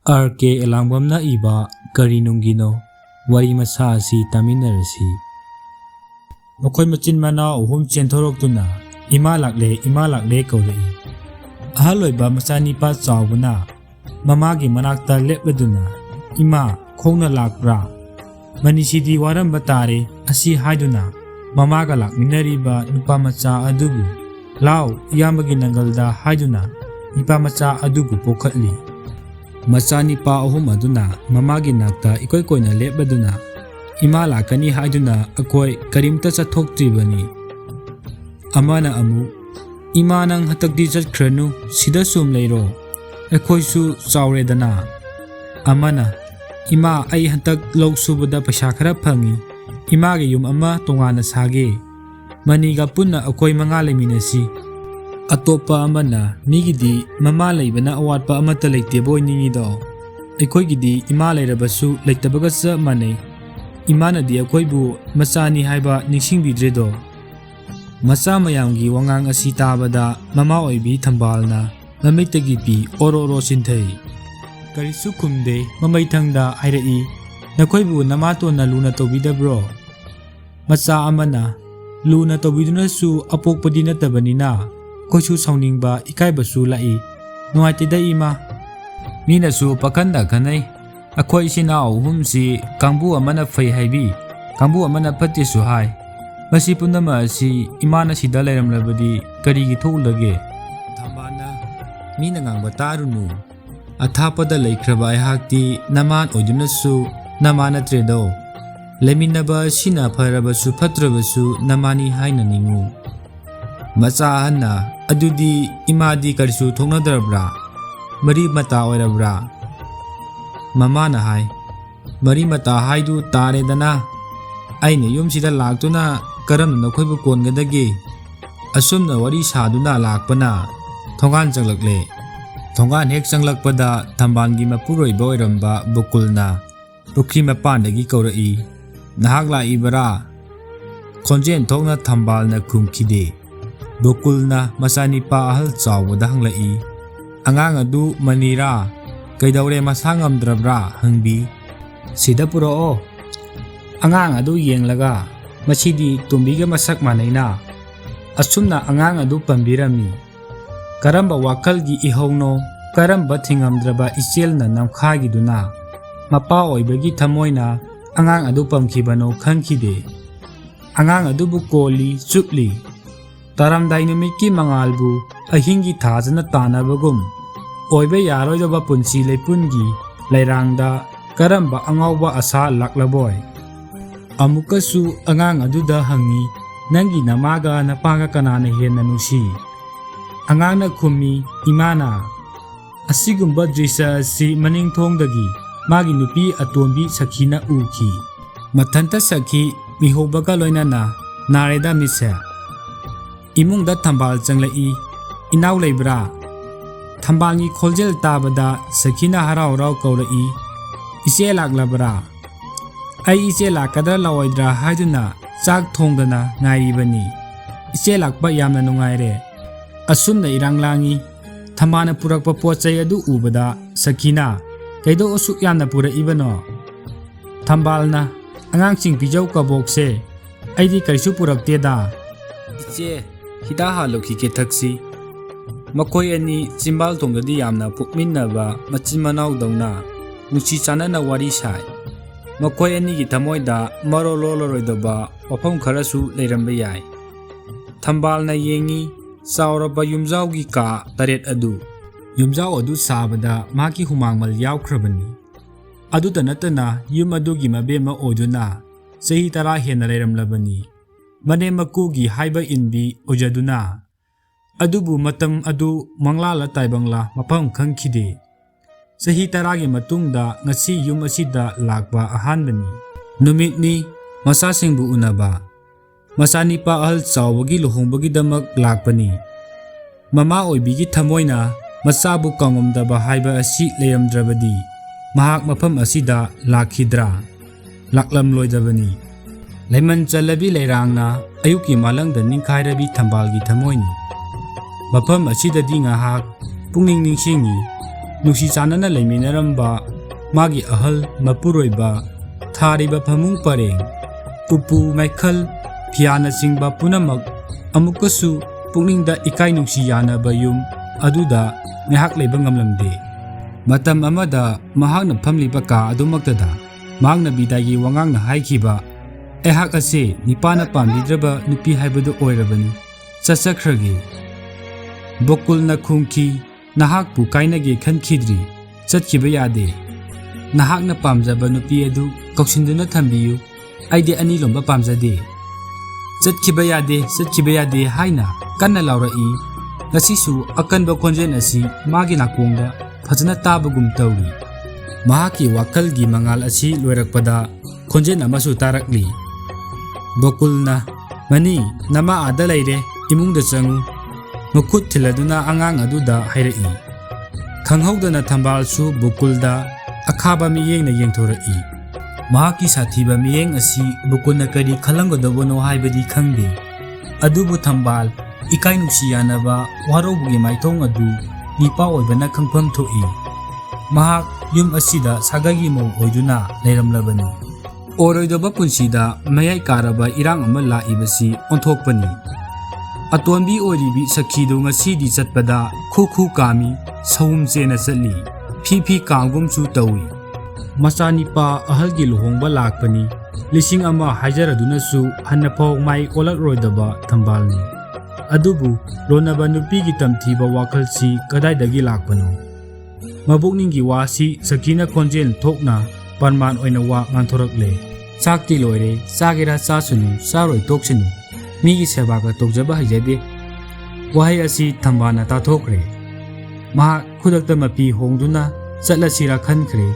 R.K. Elangwamna iba Karinungino wari masa asi taminarasi. Makoy machin mana uhum chenthoroktuna ima lakle kaulai. Ahaloi ba masani pa chawbuna mamagi manakta lepladuna ima khongna lakbra manisidi waram batare asi haiduna mamaga lakminariba nupa macha adubu law iyamagi nangalda haiduna nupa macha adubu pokatli. Masani pa ahum aduna mamagi nakta ikoy koyna lepladuna ima lakani haiduna akoy karimta chathoktribani. Amana amu ima nang hatakdi chatkranu sida sum leiro akoysu chawredana. Amana ima ai hantak lok subada paisa khara phangi image yum ama tongana sage maniga punna akoy manga leminasi. Atopa amana migidi mama leibana awatpa amata leite boy ningido akoygidi ima leirabasu leitabaga sa mane imana di akoybu masani haiba ningsingbidredo. Masa mayamgi wangang asi tabada mama oibi thambalna mamitagi pi oro sinthai karisu kumde mamaithangda hairai nakoybu namato na luna tobidabro. Masa amana luna tobidunasu apokpadi natabanina koisu sauningba ikaibasu lai nuaitida ima minasu pakanda kanai akoy sinao humsi kangbu amana fai haibi kangbu amana phatisu hai masi punama asi imana sida lairamlabadi karigi thoulage. Thambana mina ngangba tarunu athapada laikhraba aihakti naman oidunasu namana tredo leminaba sina pharabasu phatrabasu namani haina ningu. Macha hanna adudi imadi karisu thongnadarabra mari mata oirabra. Mama na hai mari mata haidu tare dana aine yumsida laktuna karam nakoybu kongadage asumna wari saduna lakpana thongan changlakle. Thongan hek changlakpada thambangi mapuroiba oiramba bukulna pukri mapandagi kaurai nahak laibara khonjen thokna thambalna khumkhide. Bukulna masani pa ahal chawbada hanglai angang adu manira kaidaure masangamdrabra hangbi. Sida puro angang adu yenglaga masidi tumbiga masak manaina asumna angang adu pambirami. Karamba wakalgi ihongno karamba thingamdraba ichelna namkhagiduna mapa oibagi thamoina angang adu pamkhibano khangkhide. Angang adu bu koli chupli taramdai numiki mangalbu ahingi thajana tanabagum oibe yaroidaba punsi leipungi leirangda karamba angawba asa laklaboy. Amukasu angang aduda hangi nangi namaga napaga kanana henna nusi. Angangna khumi imana asigumba drisa si maning thongdagi magi nupi atombi sakhina uki. Mathanta sakhi mihobaga loinana nareda misa. Imungda thambal changlai inaw leibra. Thambangi kholjel tabada sakhina harau rau kaurai ise laklabra. Ai ise lakadra lawaidra haiduna chak thongdana ngairibani. Ise lakpa yamna nungaire. Asumna iranglangi thambana purakpa pochai adu ubada sakhina kaido osuk yamna puraibano. Thambalna angangsing pijau kabokse aidi karisu purakteda. Iche hida halokhi ke thaksi makoy ani chimbal tongdadi yamna pukminnaba machin manau dawna nusi chanana wari sai. Makoy ani gi thamoida maro loloroidaba wafam kharasu leiramba yai. Thambalna yengi sauraba yumjaugi ka taret adu yumjau adu sabada maki humangmal yaukhrabani. Aduta natana yum adugi mabema oduna sahi tara hena leiramlabani. Mane makugi haiba inbi ojaduna adubu matam adu manglala taibangla mapam khangkhide. Sahi taragi matungda ngasi yum asida lakba ahanbani. Numitni masasingbu unaba masani pa ahal chawbagi luhongbagi damak lakpani. Mama oibigi thamoina masabu kangomdaba haiba asi leiramdrabadi mahak mafam asida lakhidra laklamloidabani. Laiman chalabi leirangna ayuki malangda ningkhairabi thambalgi thamoini. Mafam asidadi ngahak pungning ningsingi ꯅꯨꯡꯁꯤ ꯆꯥꯟꯅꯅ ꯂꯩꯃꯤꯟꯅꯔꯝꯕ ꯃꯥꯒꯤ ꯑꯍꯜ ꯃꯄꯨꯔꯣꯏꯕ, ꯊꯥꯔꯤꯕ ꯐꯃꯨꯡ ꯄꯔꯦꯡ, ꯎꯄꯨ ꯃꯩꯈꯜ, ꯐꯤꯌꯥꯅꯆꯤꯡꯕ ꯄꯨꯝꯅꯃꯛ ꯑꯃꯨꯛꯀꯁꯨ ꯄꯨꯛꯅꯤꯡꯗ ꯏꯀꯥꯏ ꯅꯨꯡꯁꯤ ꯌꯥꯅꯕ ꯌꯨꯝ ꯑꯗꯨꯗ ꯉꯥꯏꯍꯥꯛ ꯂꯩꯕ ꯉꯝꯂꯝꯗꯦ꯫ ꯃꯇꯝ ꯑꯃꯗ ꯃꯍꯥꯛꯅ ꯐꯝꯂꯤꯕ ꯀꯥ ꯑꯗꯨꯃꯛꯇꯗ ꯃꯍꯥꯛꯅ ꯕꯤꯗꯥꯏꯒꯤ ꯋꯥꯉꯥꯡꯅ ꯍꯥꯏꯈꯤꯕ, "ꯑꯩꯍꯥꯛ ꯑꯁꯤ ꯅꯤꯄꯥꯅ ꯄꯥꯝꯕꯤꯗ꯭ꯔꯕ ꯅꯨꯄꯤ ꯍꯥꯏꯕꯗꯨ ꯑꯣꯏꯔꯕꯅꯤ, ꯆꯠꯆꯈ꯭ꯔꯒꯦ"꯫ ꯕꯣꯀꯨꯜꯅ ꯈꯨꯝꯈꯤ, "ꯅꯍꯥꯛꯄꯨ ꯀꯥꯏꯅꯒꯦ ꯈꯟꯈꯤꯗ꯭ꯔꯤ, ꯆꯠꯈꯤꯕ ꯌꯥꯗꯦ꯫ ꯅꯍꯥꯛꯅ ꯄꯥꯝꯖꯕ ꯅꯨꯄꯤ ꯑꯗꯨ ꯀꯧꯁꯤꯟꯗꯨꯅ ꯊꯝꯕꯤꯌꯨ, ꯑꯩꯗꯤ ꯑꯅꯤ ꯂꯣꯟꯕ ꯄꯥꯝꯖꯗꯦ"꯫ "ꯆꯠꯈꯤꯕ ꯌꯥꯗꯦ, ꯆꯠꯈꯤꯕ ꯌꯥꯗꯦ" ꯍꯥꯏꯅ ꯀꯟꯅ ꯂꯥꯎꯔꯛꯏ꯫ ꯉꯁꯤꯁꯨ ꯑꯀꯟꯕ ꯈꯣꯟꯖꯦꯜ ꯑꯁꯤ ꯃꯥꯒꯤ ꯅꯥꯀꯣꯡꯗ ꯐꯖꯅ ꯇꯥꯕꯒꯨꯝ ꯇꯧꯔꯤ꯫ ꯃꯍꯥꯛꯀꯤ ꯋꯥꯈꯜꯒꯤ ꯃꯉꯥꯜ ꯑꯁꯤ ꯂꯣꯏꯔꯛꯄꯗ ꯈꯣꯟꯖꯦꯜ ꯑꯃꯁꯨ ꯇꯥꯔꯛꯂꯤ꯫ ꯕꯣꯀꯨꯜꯅ, "ꯃꯅꯤ, ꯅꯃꯥ ꯑꯥꯗ ꯂꯩꯔꯦ, ꯏꯃꯨꯡꯗ ꯆꯪꯉꯨ", ꯃꯈꯨꯠ ꯊꯤꯜꯂꯗꯨꯅ ꯑꯉꯥꯡ ꯑꯗꯨꯗ ꯍꯥꯏꯔꯛꯏ꯫ ꯈꯪꯍꯧꯗꯅ ꯊꯝꯕꯥꯜꯁꯨ ꯕꯣꯀꯨꯜꯗ ꯑꯈꯥꯕ ꯃꯤꯠꯌꯦꯡꯅ ꯌꯦꯡꯊꯣꯔꯛꯏ꯫ ꯃꯍꯥꯛꯀꯤ ꯁꯥꯊꯤꯕ ꯃꯤꯠꯌꯦꯡ ꯑꯁꯤ ꯕꯣꯀꯨꯜꯅ ꯀꯔꯤ ꯈꯜꯂꯝꯒꯗꯧꯕꯅꯣ ꯍꯥꯏꯕꯗꯤ ꯈꯪꯗꯦ꯫ ꯑꯗꯨꯕꯨ ꯊꯝꯕꯥꯜ, ꯏꯀꯥꯏ ꯅꯨꯡꯁꯤ ꯌꯥꯅꯕ ꯋꯥꯔꯧꯕꯒꯤ ꯃꯥꯏꯊꯣꯡ ꯑꯗꯨ ꯅꯤꯄꯥ ꯑꯣꯏꯕꯅ ꯈꯪꯐꯝ ꯊꯣꯛꯏ꯫ ꯃꯍꯥꯛ ꯌꯨꯝ ꯑꯁꯤꯗ ꯁꯥꯒꯩꯒꯤ ꯃꯧ ꯑꯣꯏꯗꯨꯅ ꯂꯩꯔꯝꯂꯕꯅꯤ꯫ ꯑꯣꯏꯔꯣꯏꯗꯕ ꯄꯨꯟꯁꯤꯗ ꯃꯌꯥꯏ ꯀꯥꯔꯕ ꯏꯔꯥꯡ ꯑꯃ ꯂꯥꯛꯏꯕꯁꯤ ꯑꯣꯟꯊꯣꯛꯄꯅꯤ꯫ ꯑꯇꯣꯟꯕꯤ ꯑꯣꯏꯔꯤꯕꯤ ꯁꯈꯤꯗꯨ ꯉꯁꯤꯗꯤ ꯆꯠꯄꯗ ꯈꯨ ꯈꯨ ꯀꯥꯝꯃꯤ, ꯁꯍꯨꯝ ꯆꯦꯅ ꯆꯠꯂꯤ, ꯐꯤ ꯐꯤ ꯀꯥꯝꯒꯨꯝꯁꯨ ꯇꯧꯏ꯫ ꯃꯆꯥꯅꯤꯄꯥ ꯑꯍꯜꯒꯤ ꯂꯨꯍꯣꯡꯕ ꯂꯥꯛꯄꯅꯤ, 1,000 ꯍꯥꯏꯖꯔꯗꯨꯅꯁꯨ ꯍꯟꯅꯐꯥꯎ ꯃꯥꯏ ꯑꯣꯜꯂꯛꯂꯣꯏꯗꯕ ꯊꯝꯕꯥꯜꯅꯤ꯫ ꯑꯗꯨꯕꯨ ꯂꯣꯟꯅꯕ ꯅꯨꯄꯤꯒꯤ ꯇꯝꯊꯤꯕ ꯋꯥꯈꯜꯁꯤ ꯀꯗꯥꯏꯗꯒꯤ ꯂꯥꯛꯄꯅꯣ? ꯃꯕꯨꯛꯅꯤꯡꯒꯤ ꯋꯥꯁꯤ ꯁꯈꯤꯅ ꯈꯣꯟꯖꯦꯜ ꯊꯣꯛꯅ ꯄꯔꯃꯥꯟ ꯑꯣꯏꯅ ꯋꯥ ꯉꯥꯡꯊꯣꯔꯛꯂꯦ꯫ "ꯆꯥꯛꯇꯤ ꯂꯣꯏꯔꯦ, ꯆꯥꯒꯦꯔꯥ ꯆꯥꯁꯅꯨ, ꯆꯥꯔꯣꯏ ꯇꯣꯛꯁꯅꯨ, ꯃꯤꯒꯤ ꯁꯦꯕꯥꯒ ꯇꯧꯖꯕ ꯍꯩꯖꯗꯦ"꯫ ꯋꯥꯍꯩ ꯑꯁꯤ ꯊꯝꯕꯥꯜꯅ ꯇꯥꯊꯣꯛꯈ꯭ꯔꯦ꯫ ꯃꯍꯥꯛ ꯈꯨꯗꯛꯇ ꯃꯄꯤ ꯍꯣꯡꯗꯨꯅ ꯆꯠꯂꯁꯤꯔꯥ ꯈꯟꯈ꯭ꯔꯦ꯫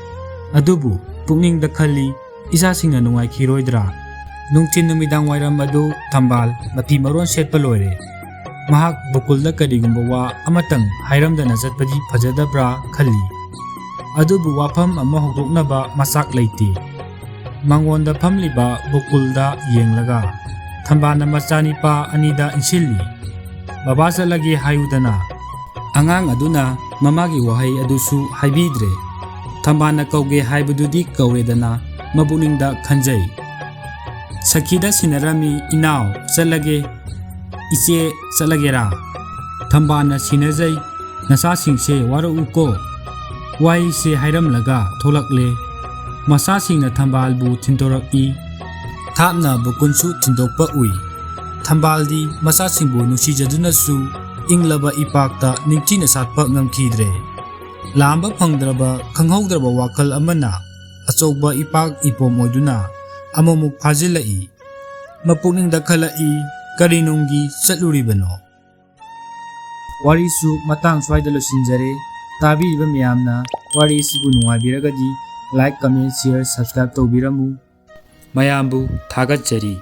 ꯑꯗꯨꯕꯨ ꯄꯨꯛꯅꯤꯡꯗ ꯈꯜꯂꯤ, ꯏꯆꯥꯁꯤꯡꯅ ꯅꯨꯡꯉꯥꯏꯈꯤꯔꯣꯏꯗ꯭ꯔꯥ? ꯅꯨꯡꯊꯤꯟ ꯅꯨꯃꯤꯗꯥꯡ ꯋꯥꯏꯔꯝ ꯑꯗꯨ ꯊꯝꯕꯥꯜ ꯃꯐꯤ ꯃꯔꯣꯟ ꯁꯦꯠꯄ ꯂꯣꯏꯔꯦ꯫ ꯃꯍꯥꯛ ꯕꯣꯀꯨꯜꯗ ꯀꯔꯤꯒꯨꯝꯕ ꯋꯥ ꯑꯃꯇꯪ ꯍꯥꯏꯔꯝꯗꯅ ꯆꯠꯄꯗꯤ ꯐꯖꯗꯕ꯭ꯔꯥ ꯈꯜꯂꯤ꯫ ꯑꯗꯨꯕꯨ ꯋꯥꯐꯝ ꯑꯃ ꯍꯧꯗꯣꯛꯅꯕ ꯃꯆꯥꯛ ꯂꯩꯇꯦ꯫ ꯃꯉꯣꯟꯗ ꯐꯝꯂꯤꯕ ꯕꯣꯀꯨꯜꯗ ꯌꯦꯡꯂꯒ ꯊꯝꯕꯥꯜꯅ ꯃꯆꯥꯅꯤꯄꯥ ꯑꯅꯤꯗ ꯏꯟꯁꯤꯜꯂꯤ꯫ "ꯕꯕꯥ ꯆꯠꯂꯒꯦ ꯍꯥꯏꯌꯨꯗꯅ"꯫ ꯑꯉꯥꯡ ꯑꯗꯨꯅ ꯃꯃꯥꯒꯤ ꯋꯥꯍꯩ ꯑꯗꯨꯁꯨ ꯍꯥꯏꯕꯤꯗ꯭ꯔꯦ꯫ ꯊꯝꯕꯥꯜꯅ ꯀꯧꯒꯦ ꯍꯥꯏꯕꯗꯨꯗꯤ ꯀꯧꯔꯦꯗꯅ ꯃꯕꯨꯛꯅꯤꯡꯗ ꯈꯟꯖꯩ꯫ ꯁꯈꯤꯗ ꯁꯤꯟꯅꯔꯝꯃꯤ, "ꯏꯅꯥꯎ ꯆꯠꯂꯒꯦ", "ꯏꯆꯦ ꯆꯠꯂꯒꯦꯔꯥ"꯫ ꯊꯝꯕꯥꯜꯅ ꯁꯤꯟꯅꯖꯩ, "ꯅꯆꯥꯁꯤꯡꯁꯦ ꯋꯥꯔꯛꯎꯀꯣ"꯫ ꯋꯥꯍꯩꯁꯦ ꯍꯥꯏꯔꯝꯂꯒ ꯊꯣꯛꯂꯛꯂꯦ꯫ ꯃꯆꯥꯁꯤꯡꯅ ꯊꯝꯕꯥꯜꯕꯨ ꯊꯤꯟꯗꯣꯔꯛꯏ꯫ ꯊꯥꯞꯅ ꯕꯣꯀꯨꯜꯁꯨ ꯊꯤꯟꯗꯣꯛꯄ ꯎꯏ꯫ ꯊꯝꯕꯥꯜꯗꯤ ꯃꯆꯥꯁꯤꯡꯕꯨ ꯅꯨꯡꯁꯤꯖꯗꯨꯅꯁꯨ ꯏꯪꯂꯕ ꯏꯄꯥꯛꯇ ꯅꯤꯡꯊꯤꯅ ꯁꯥꯠꯄ ꯉꯝꯈꯤꯗ꯭ꯔꯦ꯫ ꯂꯥꯝꯕ ꯐꯪꯗ꯭ꯔꯕ ꯈꯪꯍꯧꯗ꯭ꯔꯕ ꯋꯥꯈꯜ ꯑꯃꯅ ꯑꯆꯧꯕ ꯏꯄꯥꯛ ꯏꯄꯣꯝ ꯑꯣꯏꯗꯨꯅ ꯑꯃꯨꯛꯃꯨꯛ ꯐꯥꯖꯤꯜꯂꯛꯏ꯫ ꯃꯄꯨꯛꯅꯤꯡꯗ ꯈꯜꯂꯛꯏ, ꯀꯔꯤꯅꯨꯡꯒꯤ ꯆꯠꯂꯨꯔꯤꯕꯅꯣ? ꯋꯥꯔꯤꯁꯨ ꯃꯇꯥꯡ ꯁ꯭ꯋꯥꯏꯗ ꯂꯣꯏꯁꯤꯟꯖꯔꯦ꯫ ꯇꯥꯕꯤꯔꯤꯕ ꯃꯌꯥꯝꯅ ꯋꯥꯔꯤ ꯑꯁꯤꯕꯨ ꯅꯨꯡꯉꯥꯏꯕꯤꯔꯒꯗꯤ ꯂꯥꯏꯛ, ꯀꯃꯦꯟ, ꯁꯤꯌꯔ, ꯁꯕꯁꯀ꯭ꯔꯥꯏꯕ ꯇꯧꯕꯤꯔꯝꯃꯨ꯫ ꯃꯌꯥꯝꯕꯨ ꯊꯥꯒꯠꯆꯔꯤ꯫